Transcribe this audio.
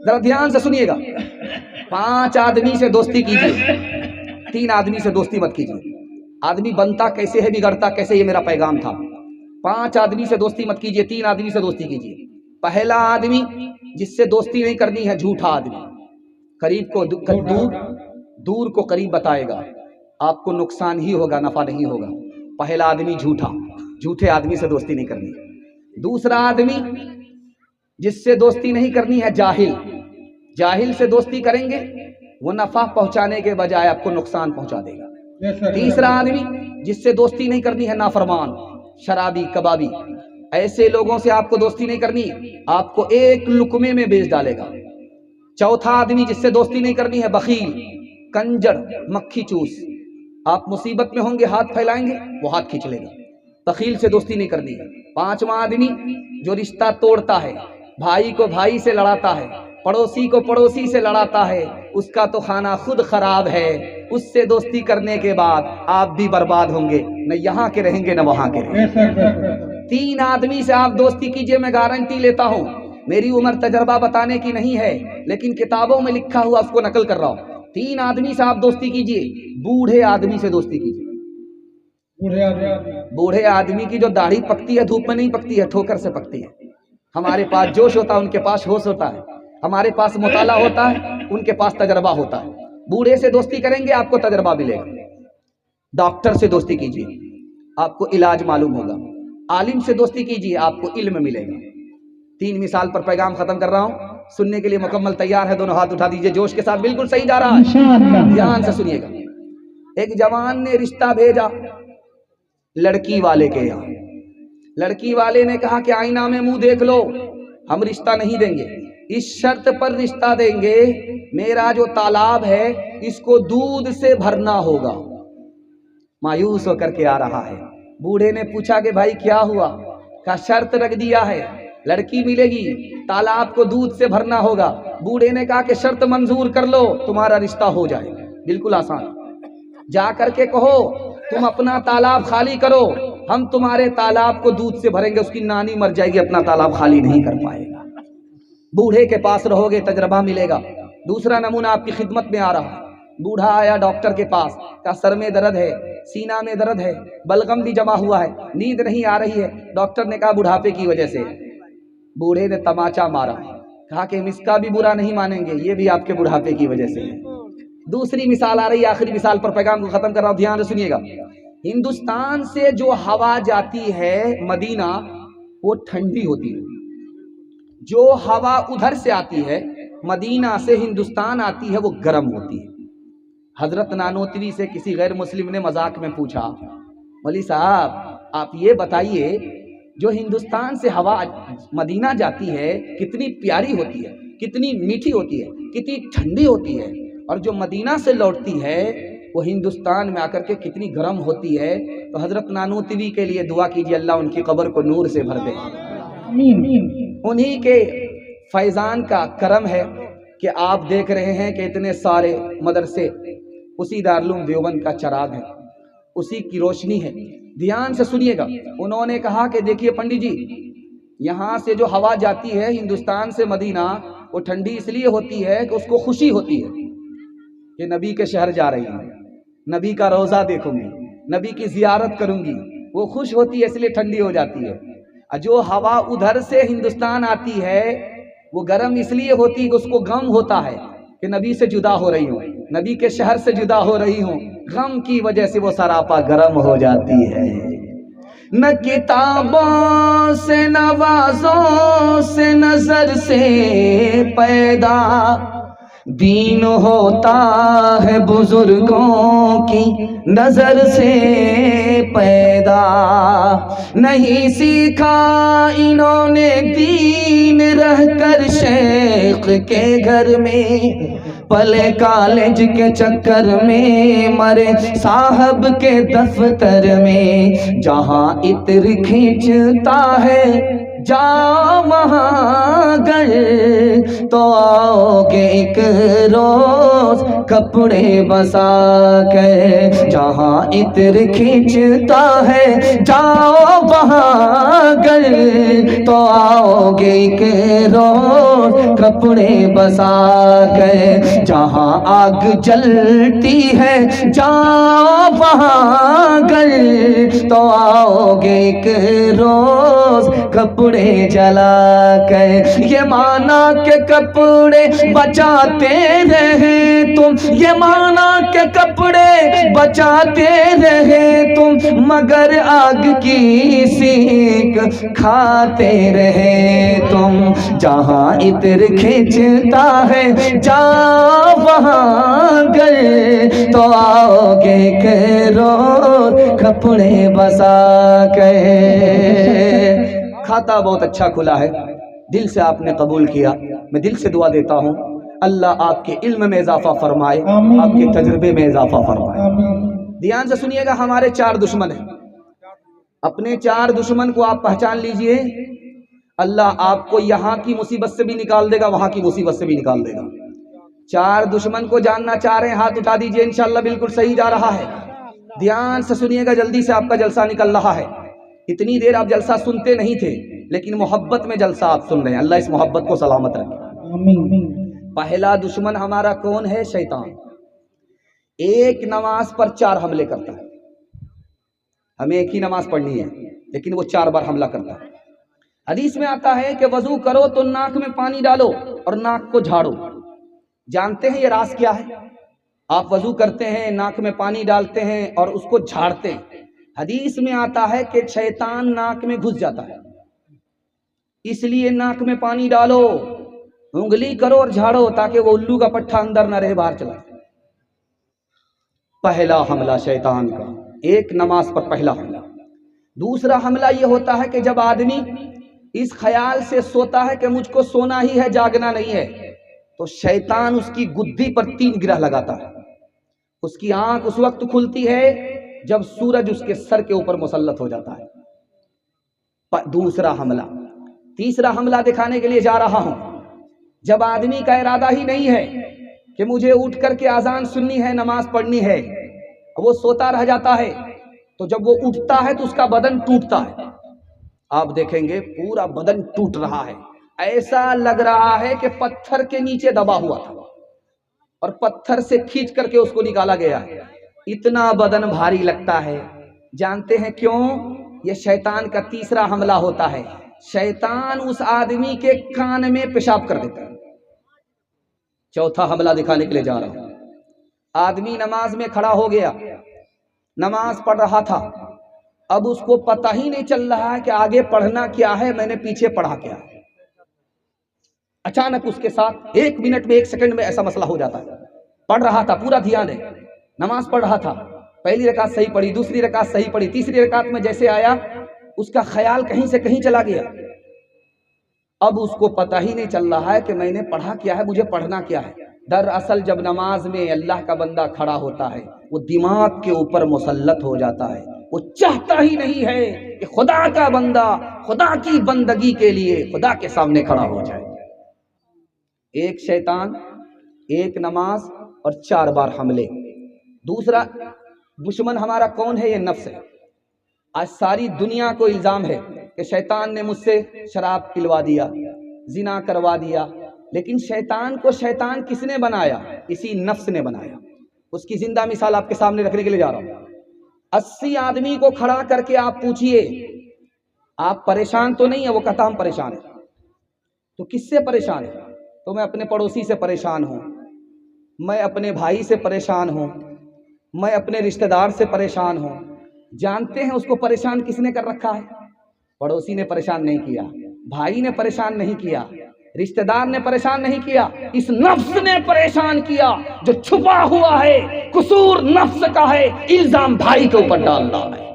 ذرا دھیان سے سنیے گا. 5 آدمی سے دوستی کیجیے, 3 آدمی سے دوستی مت کیجیے. آدمی بنتا کیسے ہے, بگڑتا کیسے, یہ میرا پیغام تھا. 5 آدمی سے دوستی مت کیجیے, 3 آدمی سے دوستی کیجیے. پہلا آدمی جس سے دوستی نہیں کرنی ہے, جھوٹا آدمی. قریب کو دور کو قریب بتائے گا, آپ کو نقصان ہی ہوگا, نفع نہیں ہوگا. پہلا آدمی جھوٹے آدمی سے دوستی نہیں کرنی. دوسرا آدمی جس سے دوستی نہیں کرنی ہے, جاہل سے دوستی کریں گے وہ نفع پہنچانے کے بجائے آپ کو نقصان پہنچا دے گا. تیسرا آدمی جس سے دوستی نہیں کرنی ہے, نافرمان, شرابی, کبابی, ایسے لوگوں سے آپ کو دوستی نہیں کرنی, آپ کو ایک لقمے میں بیچ ڈالے گا. چوتھا آدمی جس سے دوستی نہیں کرنی ہے, بخیل, کنجر, مکھی چوس. آپ مصیبت میں ہوں گے, ہاتھ پھیلائیں گے, وہ ہاتھ کھینچ لے گا. بخیل سے دوستی نہیں کرنی ہے. 5واں آدمی جو رشتہ توڑتا ہے, بھائی کو بھائی سے لڑاتا ہے, پڑوسی کو پڑوسی سے لڑاتا ہے, اس کا تو کھانا خود خراب ہے. اس سے دوستی کرنے کے بعد آپ بھی برباد ہوں گے, نہ یہاں کے رہیں گے نہ وہاں کے رہیں گے. 3 آدمی سے آپ دوستی کیجئے, میں گارنٹی لیتا ہوں. میری عمر تجربہ بتانے کی نہیں ہے, لیکن کتابوں میں لکھا ہوا اس کو نقل کر رہا ہوں. 3 آدمی سے آپ دوستی کیجئے. بوڑھے آدمی سے دوستی کیجئے. بوڑھے آدمی کی جو داڑھی پکتی ہے, دھوپ میں نہیں پکتی ہے, ٹھوکر سے پکتی ہے. ہمارے پاس جوش ہوتا ہے, ان کے پاس ہوش ہوتا ہے. ہمارے پاس مطالعہ ہوتا ہے, ان کے پاس تجربہ ہوتا ہے. بوڑھے سے دوستی کریں گے, آپ کو تجربہ ملے گا. ڈاکٹر سے دوستی کیجیے, آپ کو علاج معلوم ہوگا. عالم سے دوستی کیجیے, آپ کو علم ملے گا. 3 مثال پر پیغام ختم کر رہا ہوں. سننے کے لیے مکمل تیار ہے؟ دونوں ہاتھ اٹھا دیجیے, جوش کے ساتھ, بالکل صحیح جا رہا ہے, دھیان سے سنیے گا. ایک جوان نے رشتہ بھیجا لڑکی والے کے یہاں. لڑکی والے نے کہا کہ آئینہ میں منہ دیکھ لو, ہم رشتہ نہیں دیں گے, اس شرط پر رشتہ دیں گے میرا جو تالاب ہے اس کو دودھ سے بھرنا ہوگا. مایوس ہو کر کے آ رہا ہے. بوڑھے نے پوچھا کہ بھائی کیا ہوا؟ کہا شرط رکھ دیا ہے, لڑکی ملے گی, تالاب کو دودھ سے بھرنا ہوگا. بوڑھے نے کہا کہ شرط منظور کر لو, تمہارا رشتہ ہو جائے. بالکل آسان. جا کر کے کہو تم اپنا تالاب خالی کرو, ہم تمہارے تالاب کو دودھ سے بھریں گے. اس کی نانی مر جائے گی, اپنا تالاب خالی نہیں کر پائے گا. بوڑھے کے پاس رہو گے, تجربہ ملے گا. دوسرا نمونہ آپ کی خدمت میں آ رہا ہے. بوڑھا آیا ڈاکٹر کے پاس, کہا سر میں درد ہے, سینہ میں درد ہے, بلغم بھی جمع ہوا ہے, نیند نہیں آ رہی ہے. ڈاکٹر نے کہا بڑھاپے کی وجہ سے. بوڑھے نے تماچا مارا, کہا کہ ہم اس کا بھی برا نہیں مانیں گے, یہ بھی آپ کے بڑھاپے کی وجہ سے ہے. دوسری مثال آ رہی ہے, آخری مثال پر پیغام کو ختم کر رہا ہوں, دھیان سے سنیے گا. ہندوستان سے جو ہوا جاتی ہے مدینہ, وہ ٹھنڈی ہوتی ہے. جو ہوا ادھر سے آتی ہے مدینہ سے ہندوستان آتی ہے, وہ گرم ہوتی ہے. حضرت نانوتوی سے کسی غیر مسلم نے مذاق میں پوچھا, مولوی صاحب آپ یہ بتائیے جو ہندوستان سے ہوا مدینہ جاتی ہے کتنی پیاری ہوتی ہے, کتنی میٹھی ہوتی ہے, کتنی ٹھنڈی ہوتی ہے, اور جو مدینہ سے لوٹتی ہے وہ ہندوستان میں آ کر کے کتنی گرم ہوتی ہے. تو حضرت نانوتوی کے لیے دعا کیجیے, اللہ ان کی قبر کو نور سے بھر دے. انہی کے فیضان کا کرم ہے کہ آپ دیکھ رہے ہیں کہ اتنے سارے مدرسے اسی دارالعلوم دیوبند کا چراغ ہے, اسی کی روشنی ہے. دھیان سے سنیے گا. انہوں نے کہا کہ دیکھیے پنڈت جی, یہاں سے جو ہوا جاتی ہے ہندوستان سے مدینہ, وہ ٹھنڈی اس لیے ہوتی ہے کہ اس کو خوشی ہوتی ہے کہ نبی کے شہر جا رہی ہوں, نبی کا روضہ دیکھوں گی, نبی کی زیارت کروں گی. وہ خوش ہوتی ہے اس لیے ٹھنڈی ہو جاتی ہے. جو ہوا ادھر سے ہندوستان آتی ہے وہ گرم اس لیے ہوتی ہے کہ اس کو غم ہوتا ہے کہ نبی سے جدا ہو رہی ہوں, نبی کے شہر سے جدا ہو رہی ہوں. غم کی وجہ سے وہ سراپا گرم ہو جاتی ہے. نہ کتابوں سے نوازوں سے نظر سے پیدا, دین ہوتا ہے بزرگوں کی نظر سے پیدا. نہیں سیکھا انہوں نے دین رہ کر شیخ کے گھر میں, پلے کالج کے چکر میں, مرے صاحب کے دفتر میں. جہاں عطر کھینچتا ہے جاؤ وہاں گئے تو آؤ گے ایک روز کپڑے بسا کے، جہاں عطر کھینچتا ہے جاؤ وہاں گئے تو آؤ گے ایک روز کپڑے بسا کے، جہاں آگ جلتی ہے جاؤ وہاں گئے تو آؤ گے ایک روز کپڑے جلا کے۔ یہ مانا کہ کپڑے بچاتے رہے تم، یہ مانا کہ کپڑے بچاتے رہے تم، مگر آگ کی سیک کھاتے رہے تم، جہاں عطر کھینچتا ہے جاؤ وہاں گئے تو آؤ گے کہ روز کپڑے بسا کے۔ کھاتا بہت اچھا کھلا ہے، دل سے آپ نے قبول کیا، میں دل سے دعا دیتا ہوں اللہ آپ کے علم میں اضافہ فرمائے، آپ کے تجربے میں اضافہ فرمائے۔ دھیان سے سنیے گا، ہمارے 4 دشمن ہیں، اپنے 4 دشمن کو آپ پہچان لیجئے، اللہ آپ کو یہاں کی مصیبت سے بھی نکال دے گا، وہاں کی مصیبت سے بھی نکال دے گا۔ 4 دشمن کو جاننا چاہ رہے ہیں، ہاتھ اٹھا دیجئے، انشاءاللہ بالکل صحیح جا رہا ہے۔ دھیان سے سنیے گا، جلدی سے آپ کا جلسہ نکل رہا ہے۔ اتنی دیر آپ جلسہ سنتے نہیں تھے، لیکن محبت میں جلسہ آپ سن رہے ہیں، اللہ اس محبت کو سلامت رکھے۔ پہلا دشمن ہمارا کون ہے؟ شیطان۔ ایک نماز پر 4 حملے کرتا ہے، ہمیں ایک ہی نماز پڑھنی ہے لیکن وہ 4 بار حملہ کرتا ہے۔ حدیث میں آتا ہے کہ وضو کرو تو ناک میں پانی ڈالو اور ناک کو جھاڑو۔ جانتے ہیں یہ راز کیا ہے؟ آپ وضو کرتے ہیں، ناک میں پانی ڈالتے ہیں اور اس کو جھاڑتے ہیں، حدیث میں آتا ہے کہ شیطان ناک میں گھس جاتا ہے، اس لیے ناک میں پانی ڈالو، انگلی کرو اور جھاڑو تاکہ وہ الو کا پٹھا اندر نہ رہے، باہر چلا۔ پہلا حملہ شیطان کا، ایک نماز پر پہلا حملہ۔ دوسرا حملہ یہ ہوتا ہے کہ جب آدمی اس خیال سے سوتا ہے کہ مجھ کو سونا ہی ہے، جاگنا نہیں ہے، تو شیطان اس کی گدھی پر 3 گرہ لگاتا ہے۔ اس کی آنکھ اس وقت کھلتی ہے جب سورج اس کے سر کے اوپر مسلط ہو جاتا ہے۔ دوسرا حملہ۔ تیسرا حملہ دکھانے کے لیے جا رہا ہوں، جب آدمی کا ارادہ ہی نہیں ہے کہ مجھے اٹھ کر کے اذان سننی ہے، نماز پڑھنی ہے، وہ سوتا رہ جاتا ہے، تو جب وہ اٹھتا ہے تو اس کا بدن ٹوٹتا ہے۔ آپ دیکھیں گے پورا بدن ٹوٹ رہا ہے، ایسا لگ رہا ہے کہ پتھر کے نیچے دبا ہوا تھا اور پتھر سے کھینچ کر کے اس کو نکالا گیا، اتنا بدن بھاری لگتا ہے۔ جانتے ہیں کیوں؟ یہ شیطان کا تیسرا حملہ ہوتا ہے۔ شیطان اس آدمی کے کان میں پیشاب کر دیتا ہے۔ چوتھا حملہ دکھانے کے لیے جا رہا ہوں۔ آدمی نماز میں کھڑا ہو گیا، نماز پڑھ رہا تھا، اب اس کو پتہ ہی نہیں چل رہا ہے کہ آگے پڑھنا کیا ہے، میں نے پیچھے پڑھا کیا ہے۔ اچانک اس کے ساتھ 1 منٹ میں 1 سیکنڈ میں ایسا مسئلہ ہو جاتا ہے۔ پڑھ رہا تھا، پورا دھیان ہے، نماز پڑھ رہا تھا، پہلی رکعت صحیح پڑھی، دوسری رکعت صحیح پڑھی، تیسری رکعت میں جیسے آیا اس کا خیال کہیں سے کہیں چلا گیا۔ اب اس کو پتہ ہی نہیں چل رہا ہے کہ میں نے پڑھا کیا ہے، مجھے پڑھنا کیا ہے۔ دراصل جب نماز میں اللہ کا بندہ کھڑا ہوتا ہے، وہ دماغ کے اوپر مسلط ہو جاتا ہے، وہ چاہتا ہی نہیں ہے کہ خدا کا بندہ خدا کی بندگی کے لیے خدا کے سامنے کھڑا ہو جائے۔ ایک شیطان، ایک نماز اور 4 بار حملے۔ دوسرا دشمن ہمارا کون ہے؟ یہ نفس ہے۔ آج ساری دنیا کو الزام ہے کہ شیطان نے مجھ سے شراب پلوا دیا، زنا کروا دیا، لیکن شیطان کو شیطان کس نے بنایا؟ اسی نفس نے بنایا۔ اس کی زندہ مثال آپ کے سامنے رکھنے کے لیے جا رہا ہوں۔ 80 آدمی کو کھڑا کر کے آپ پوچھئے آپ پریشان تو نہیں ہے؟ وہ کہتا ہم پریشان ہیں۔ تو کس سے پریشان ہے؟ تو میں اپنے پڑوسی سے پریشان ہوں، میں اپنے بھائی سے پریشان ہوں، میں اپنے رشتہ دار سے پریشان ہوں۔ جانتے ہیں اس کو پریشان کس نے کر رکھا ہے؟ پڑوسی نے پریشان نہیں کیا، بھائی نے پریشان نہیں کیا، رشتہ دار نے پریشان نہیں کیا، اس نفس نے پریشان کیا جو چھپا ہوا ہے۔ قصور نفس کا ہے، الزام بھائی کے اوپر ڈال رہا ہے۔